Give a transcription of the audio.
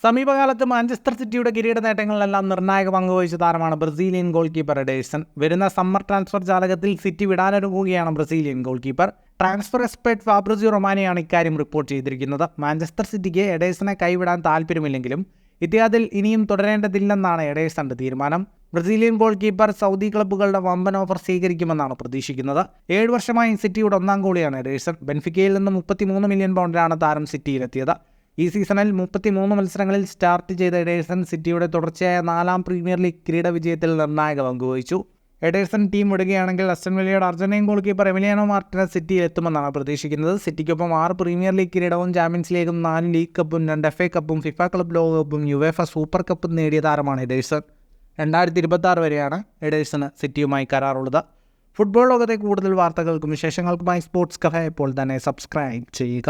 സമീപകാലത്ത് മാഞ്ചസ്റ്റർ സിറ്റിയുടെ കിരീട നേട്ടങ്ങളിലെല്ലാം നിർണായക പങ്കുവഹിച്ച താരമാണ് ബ്രസീലിയൻ ഗോൾ കീപ്പർ എഡേഴ്സൺ. വരുന്ന സമ്മർ ട്രാൻസ്ഫർ ജാലകത്തിൽ സിറ്റി വിടാനൊരുങ്ങുകയാണ് Brazilian goalkeeper. Transfer expert Fabrizio റൊമാനോയാണ് ഇക്കാര്യം റിപ്പോർട്ട് ചെയ്തിരിക്കുന്നത്. മാഞ്ചസ്റ്റർ സിറ്റിക്ക് എഡേഴ്സനെ കൈവിടാൻ താല്പര്യമില്ലെങ്കിലും ഇത്തിഹാദിൽ ഇനിയും തുടരേണ്ടതില്ലെന്നാണ് എഡേഴ്സന്റെ തീരുമാനം. ബ്രസീലിയൻ ഗോൾ കീപ്പർ സൗദി ക്ലബ്ബുകളുടെ വമ്പൻ ഓഫർ സ്വീകരിക്കുമെന്നാണ് പ്രതീക്ഷിക്കുന്നത്. 7 വർഷമായി സിറ്റിയുടെ ഒന്നാം ഗോളിയാണ് എഡേഴ്സൺ. ബെൻഫിക്കയിൽ നിന്ന് 33 മില്യൺ പൗണ്ടിലാണ് താരം സിറ്റിയിലെത്തിയത്. ഈ സീസണിൽ 33 മത്സരങ്ങളിൽ സ്റ്റാർട്ട് ചെയ്ത എഡേഴ്സൺ സിറ്റിയുടെ തുടർച്ചയായ 4ാം പ്രീമിയർ ലീഗ് കിരീട വിജയത്തിൽ നിർണായക പങ്കുവഹിച്ചു. എഡേഴ്സൺ ടീം വിടുകയാണെങ്കിൽ അസ്റ്റൺ വില്ലയുടെ Argentine goalkeeper Emiliano Martinez സിറ്റിയിൽ എത്തുമെന്നാണ് പ്രതീക്ഷിക്കുന്നത്. സിറ്റിക്കൊപ്പം 6 പ്രീമിയർ ലീഗ് കിരീടവും ചാമ്പ്യൻസ് ലീഗും 4 ലീഗ് കപ്പും 2 FA കപ്പും ഫിഫ ക്ലബ് ലോകകപ്പും യുവേഫ സൂപ്പർ കപ്പും നേടിയ താരമാണ് എഡേഴ്സൺ. 2026 വരെയാണ് എഡേഴ്സന് സിറ്റിയുമായി കരാറുള്ളത്. ഫുട്ബോൾ ലോകത്തെ കൂടുതൽ വാർത്തകൾക്കും വിശേഷങ്ങൾക്കുമായി സ്പോർട്സ് കഫേ ഇപ്പോൾ തന്നെ സബ്സ്ക്രൈബ് ചെയ്യുക.